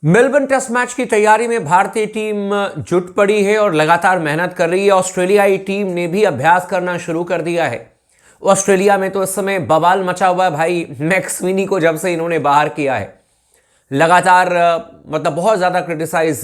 Melbourne test match की तैयारी में भारतीय टीम जुट पड़ी है और लगातार मेहनत कर रही है। ऑस्ट्रेलियाई टीम ने भी अभ्यास करना शुरू कर दिया है। ऑस्ट्रेलिया में तो इस समय बवाल मचा हुआ है भाई, मैक्सविनी को जब से इन्होंने बाहर किया है लगातार मतलब बहुत ज़्यादा क्रिटिसाइज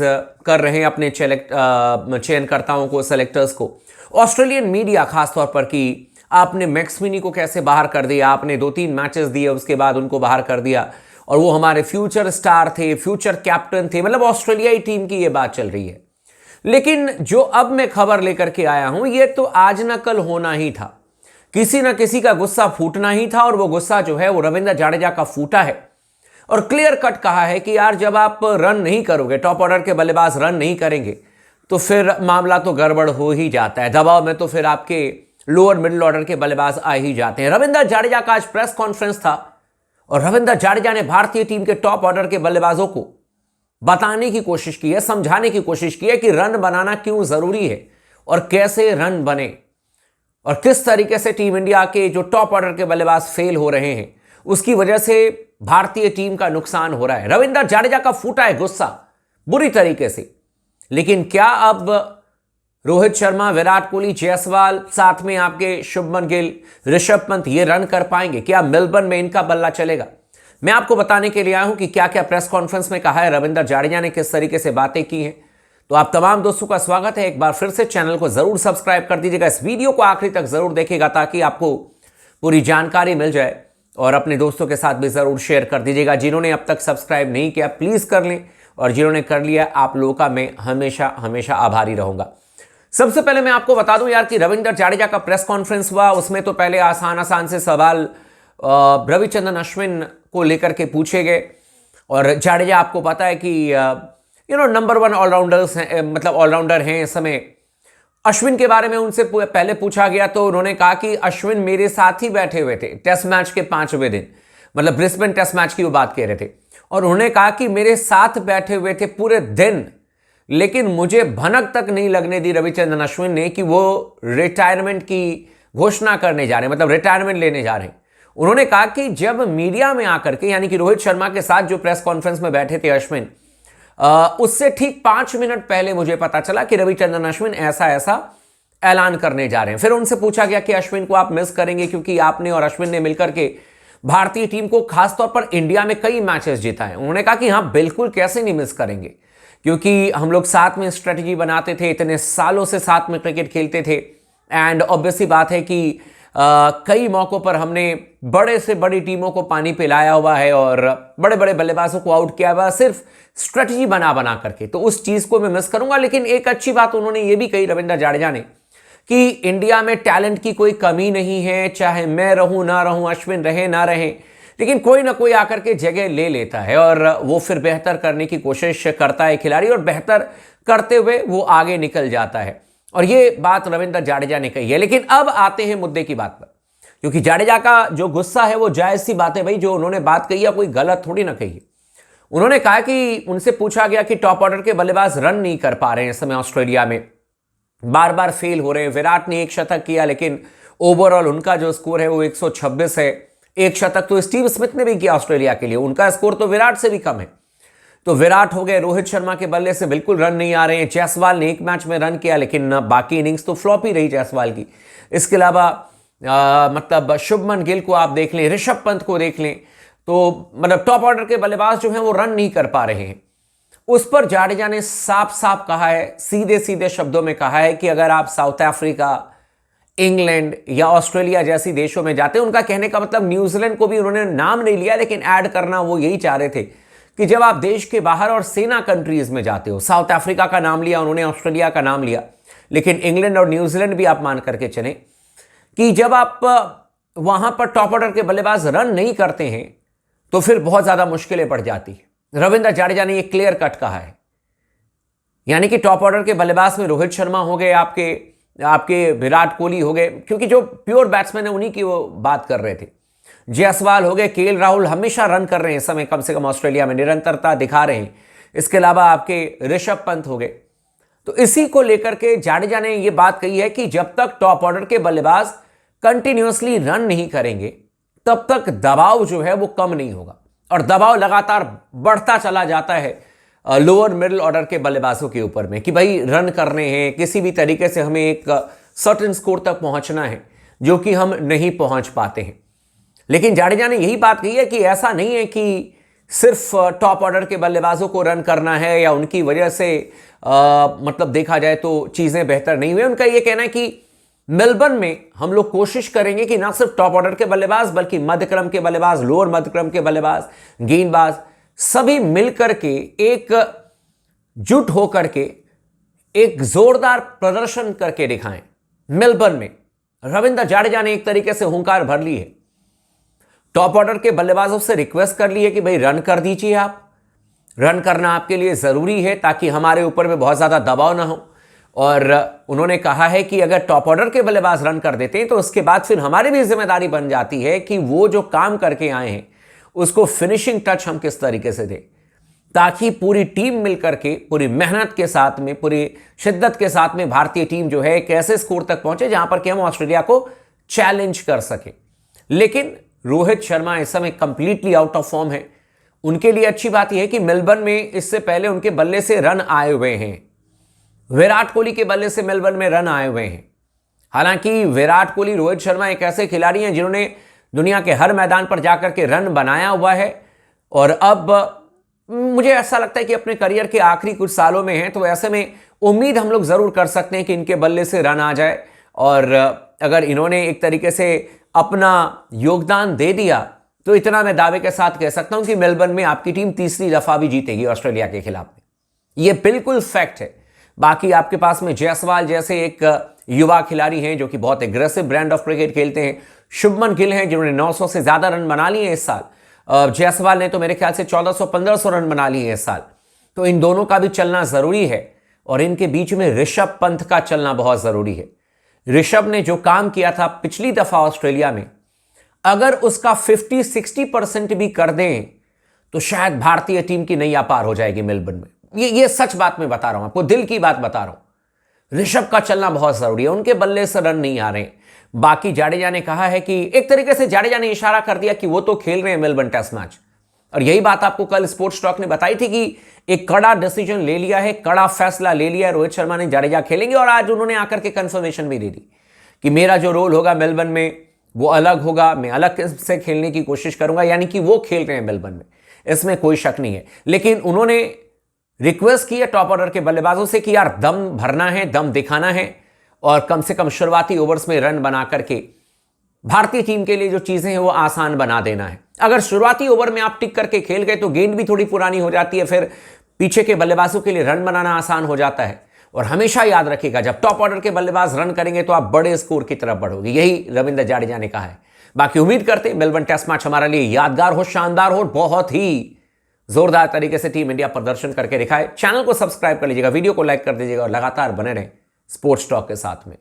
कर रहे हैं अपने चयनकर्ताओं को, सेलेक्टर्स को। ऑस्ट्रेलियन मीडिया खासतौर पर कि आपने मैक्सविनी को कैसे बाहर कर दिया, आपने 2-3 मैचेस दिए उसके बाद उनको बाहर कर दिया और वो हमारे फ्यूचर स्टार थे, फ्यूचर कैप्टन थे। मतलब ऑस्ट्रेलियाई टीम की ये बात चल रही है। लेकिन जो अब मैं खबर लेकर के आया हूं ये तो आज न कल होना ही था। किसी ना किसी का गुस्सा फूटना ही था और वो गुस्सा जो है वो रविंद्र जाडेजा का फूटा है और क्लियर कट कहा है कि यार जब आप रन नहीं करोगे, टॉप ऑर्डर के बल्लेबाज रन नहीं करेंगे तो फिर मामला तो गड़बड़ हो ही जाता है। दबाव में तो फिर आपके लोअर मिडिल ऑर्डर के बल्लेबाज आ ही जाते हैं। रविंद्र जाडेजा का आज प्रेस कॉन्फ्रेंस था और रविंद्र जाडेजा ने भारतीय टीम के टॉप ऑर्डर के बल्लेबाजों को बताने की कोशिश की है, समझाने की कोशिश की है कि रन बनाना क्यों जरूरी है और कैसे रन बने और किस तरीके से टीम इंडिया के जो टॉप ऑर्डर के बल्लेबाज फेल हो रहे हैं उसकी वजह से भारतीय टीम का नुकसान हो रहा है। रविंद्र जाडेजा का फूटा है गुस्सा बुरी तरीके से। लेकिन क्या अब रोहित शर्मा, विराट कोहली, जायसवाल, साथ में आपके शुभमन गिल, ऋषभ पंत ये रन कर पाएंगे? क्या मेलबर्न में इनका बल्ला चलेगा? मैं आपको बताने के लिए आया हूं कि क्या क्या प्रेस कॉन्फ्रेंस में कहा है रविंद्र जाडेजा ने, किस तरीके से बातें की हैं। तो आप तमाम दोस्तों का स्वागत है। एक बार फिर से चैनल को जरूर सब्सक्राइब कर दीजिएगा, इस वीडियो को आखिरी तक जरूर देखिएगा ताकि आपको पूरी जानकारी मिल जाए और अपने दोस्तों के साथ भी जरूर शेयर कर दीजिएगा। जिन्होंने अब तक सब्सक्राइब नहीं किया प्लीज कर लें और जिन्होंने कर लिया आप लोगों का मैं हमेशा हमेशा आभारी रहूंगा। सबसे पहले मैं आपको बता दूं यार कि रविंद्र जाडेजा का प्रेस कॉन्फ्रेंस हुआ, उसमें तो पहले आसान आसान से सवाल रविचंद्रन अश्विन को लेकर के पूछे गए और जाडेजा आपको पता है कि नंबर 1 ऑलराउंडर्स हैं, मतलब ऑलराउंडर हैं इस समय। अश्विन के बारे में उनसे पहले पूछा गया तो उन्होंने कहा कि अश्विन मेरे साथ ही बैठे हुए थे टेस्ट मैच के 5वें दिन, मतलब ब्रिस्बेन टेस्ट मैच की वो बात कह रहे थे और उन्होंने कहा कि मेरे साथ बैठे हुए थे पूरे दिन, लेकिन मुझे भनक तक नहीं लगने दी रविचंद्रन अश्विन ने कि वो रिटायरमेंट की घोषणा करने जा रहे हैं, मतलब रिटायरमेंट लेने जा रहे हैं। उन्होंने कहा कि जब मीडिया में आकर के यानी कि रोहित शर्मा के साथ जो प्रेस कॉन्फ्रेंस में बैठे थे अश्विन, उससे ठीक 5 मिनट पहले मुझे पता चला कि रविचंद्रन अश्विन ऐसा ऐसा ऐलान करने जा रहे हैं। फिर उनसे पूछा गया कि अश्विन को आप मिस करेंगे क्योंकि आपने और अश्विन ने मिलकर के भारतीय टीम को खासतौर पर इंडिया में कई मैचेस जिताए। उन्होंने कहा कि हाँ बिल्कुल, कैसे नहीं मिस करेंगे, क्योंकि हम लोग साथ में स्ट्रेटजी बनाते थे, इतने सालों से साथ में क्रिकेट खेलते थे एंड ऑब्वियसली बात है कि कई मौकों पर हमने बड़े से बड़ी टीमों को पानी पिलाया हुआ है और बड़े बड़े बल्लेबाजों को आउट किया हुआ सिर्फ स्ट्रेटजी बना करके। तो उस चीज को मैं मिस करूंगा। लेकिन एक अच्छी बात उन्होंने ये भी कही रविंद्र जाडेजा ने कि इंडिया में टैलेंट की कोई कमी नहीं है, चाहे मैं रहूं ना रहूं, अश्विन रहे ना रहे, लेकिन कोई ना कोई आकर के जगह ले लेता है और वो फिर बेहतर करने की कोशिश करता है खिलाड़ी और बेहतर करते हुए वो आगे निकल जाता है। और ये बात रविंद्र जाडेजा ने कही है। लेकिन अब आते हैं मुद्दे की बात पर, क्योंकि जाडेजा का जो गुस्सा है वो जायज सी बात है भाई, जो उन्होंने बात कही है कोई गलत थोड़ी ना कही है। उन्होंने कहा कि उनसे पूछा गया कि टॉप ऑर्डर के बल्लेबाज रन नहीं कर पा रहे हैं इस समय ऑस्ट्रेलिया में, बार बार फेल हो रहे हैं। विराट ने 1 शतक किया लेकिन ओवरऑल उनका जो स्कोर है वो 126 है। 1 शतक तो स्टीव स्मिथ ने भी किया ऑस्ट्रेलिया के लिए, उनका स्कोर तो विराट से भी कम है। तो विराट हो गए, रोहित शर्मा के बल्ले से बिल्कुल रन नहीं आ रहे हैं। जायसवाल ने 1 मैच में रन किया लेकिन बाकी इनिंग्स तो फ्लॉप ही रही जायसवाल की। इसके अलावा मतलब शुभमन गिल को आप देख लें, ऋषभ पंत को देख लें, तो मतलब टॉप ऑर्डर के बल्लेबाज जो हैं वो रन नहीं कर पा रहे हैं। उस पर जाडेजा ने साफ साफ कहा है, सीधे सीधे शब्दों में कहा है कि अगर आप साउथ अफ्रीका, इंग्लैंड या ऑस्ट्रेलिया जैसी देशों में जाते हैं, उनका कहने का मतलब न्यूजीलैंड को भी उन्होंने नाम नहीं लिया लेकिन ऐड करना वो यही चाह रहे थे कि जब आप देश के बाहर और सेना कंट्रीज में जाते हो, साउथ अफ्रीका का नाम लिया उन्होंने, ऑस्ट्रेलिया का नाम लिया, लेकिन इंग्लैंड और न्यूजीलैंड भी आप मान करके चले कि जब आप वहां पर टॉप ऑर्डर के बल्लेबाज रन नहीं करते हैं तो फिर बहुत ज्यादा मुश्किलें पड़ जाती है। रविंद्र जाडेजा ने यह क्लियर कट कहा है। यानी कि टॉप ऑर्डर के बल्लेबाज में रोहित शर्मा हो गए, आपके विराट कोहली हो गए, क्योंकि जो प्योर बैट्समैन है उन्हीं की वो बात कर रहे थे। जायसवाल हो गए, केएल राहुल हमेशा रन कर रहे हैं इस समय, कम से कम ऑस्ट्रेलिया में निरंतरता दिखा रहे हैं। इसके अलावा आपके ऋषभ पंत हो गए। तो इसी को लेकर के जाडेजा ने यह बात कही है कि जब तक टॉप ऑर्डर के बल्लेबाज कंटिन्यूअसली रन नहीं करेंगे तब तक दबाव जो है वो कम नहीं होगा और दबाव लगातार बढ़ता चला जाता है लोअर मिडिल ऑर्डर के बल्लेबाजों के ऊपर में कि भाई रन करने हैं, किसी भी तरीके से हमें एक सर्टेन स्कोर तक पहुंचना है जो कि हम नहीं पहुंच पाते हैं। लेकिन जाडेजा ने यही बात कही है कि ऐसा नहीं है कि सिर्फ टॉप ऑर्डर के बल्लेबाजों को रन करना है या उनकी वजह से मतलब देखा जाए तो चीजें बेहतर नहीं हुई। उनका यह कहना है कि मेलबर्न में हम लोग कोशिश करेंगे कि ना सिर्फ टॉप ऑर्डर के बल्लेबाज बल्कि मध्यक्रम के बल्लेबाज, लोअर मध्यक्रम के बल्लेबाज, गेंदबाज सभी मिलकर के एक जुट होकर के एक जोरदार प्रदर्शन करके दिखाएं। मेलबर्न में रविंद्र जाडेजा ने एक तरीके से हुंकार भर ली है, टॉप ऑर्डर के बल्लेबाजों से रिक्वेस्ट कर ली है कि भाई रन कर दीजिए, आप रन करना आपके लिए जरूरी है ताकि हमारे ऊपर में बहुत ज्यादा दबाव ना हो। और उन्होंने कहा है कि अगर टॉप ऑर्डर के बल्लेबाज रन कर देते हैं तो उसके बाद फिर हमारी भी जिम्मेदारी बन जाती है कि वो जो काम करके आए हैं उसको फिनिशिंग टच हम किस तरीके से दें, ताकि पूरी टीम मिलकर के पूरी मेहनत के साथ में, पूरी शिद्दत के साथ में भारतीय टीम जो है एक ऐसे स्कोर तक पहुंचे जहां पर कि हम ऑस्ट्रेलिया को चैलेंज कर सके। लेकिन रोहित शर्मा इस समय कंप्लीटली आउट ऑफ फॉर्म है। उनके लिए अच्छी बात यह है कि मेलबर्न में इससे पहले उनके बल्ले से रन आए हुए हैं, विराट कोहली के बल्ले से मेलबर्न में रन आए हुए हैं। हालांकि विराट कोहली, रोहित शर्मा एक ऐसे खिलाड़ी हैं जिन्होंने दुनिया के हर मैदान पर जाकर के रन बनाया हुआ है और अब मुझे ऐसा लगता है कि अपने करियर के आखिरी कुछ सालों में हैं, तो ऐसे में उम्मीद हम लोग जरूर कर सकते हैं कि इनके बल्ले से रन आ जाए। और अगर इन्होंने एक तरीके से अपना योगदान दे दिया तो इतना मैं दावे के साथ कह सकता हूं कि मेलबर्न में आपकी टीम तीसरी दफा भी जीतेगी ऑस्ट्रेलिया के खिलाफ में। यह बिल्कुल फैक्ट है। बाकी आपके पास में जायसवाल जैसे एक युवा खिलाड़ी हैं जो कि बहुत एग्रेसिव ब्रांड ऑफ क्रिकेट खेलते हैं। शुभमन गिल हैं जिन्होंने 900 से ज्यादा रन बना लिए हैं इस साल। जायसवाल ने तो मेरे ख्याल से 1400-1500 रन बना लिए हैं इस साल। तो इन दोनों का भी चलना जरूरी है और इनके बीच में ऋषभ पंत का चलना बहुत जरूरी है। ऋषभ ने जो काम किया था पिछली दफा ऑस्ट्रेलिया में, अगर उसका 50-60% भी कर दें तो शायद भारतीय टीम की नैया पार हो जाएगी मेलबर्न में। ये सच बात मैं बता रहा हूं आपको, दिल की बात बता रहा हूं। ऋषभ का चलना बहुत जरूरी है, उनके बल्ले से रन नहीं आ रहे। बाकी जाडेजा ने कहा है कि एक तरीके से जाडेजा ने इशारा कर दिया कि वो तो खेल रहे हैं मेलबर्न टेस्ट मैच, और यही बात आपको कल स्पोर्ट्स टॉक ने बताई थी कि एक कड़ा डिसीजन ले लिया है, कड़ा फैसला ले लिया है रोहित शर्मा ने, जाडेजा खेलेंगे। और आज उन्होंने आकर के कंफर्मेशन भी दे दी कि मेरा जो रोल होगा मेलबर्न में वो अलग होगा, मैं अलग से खेलने की कोशिश करूंगा, यानी कि वो खेल रहे हैं मेलबर्न में, इसमें कोई शक नहीं है। लेकिन उन्होंने रिक्वेस्ट की है टॉप ऑर्डर के बल्लेबाजों से कि यार दम भरना है, दम दिखाना है और कम से कम शुरुआती ओवर्स में रन बना करके भारतीय टीम के लिए जो चीजें हैं वो आसान बना देना है। अगर शुरुआती ओवर में आप टिक करके खेल गए तो गेंद भी थोड़ी पुरानी हो जाती है, फिर पीछे के बल्लेबाजों के लिए रन बनाना आसान हो जाता है। और हमेशा याद रखिएगा, जब टॉप ऑर्डर के बल्लेबाज रन करेंगे तो आप बड़े स्कोर की तरफ बढ़ोगे, यही रविंद्र जाडेजा ने कहा है। बाकी उम्मीद करते हैं मेलबर्न टेस्ट मैच हमारे लिए यादगार हो, शानदार हो, बहुत ही जोरदार तरीके से टीम इंडिया प्रदर्शन करके दिखाए। चैनल को सब्सक्राइब कर लीजिएगा, वीडियो को लाइक कर दीजिएगा और लगातार बने रहें स्पोर्ट्स टॉक के साथ में।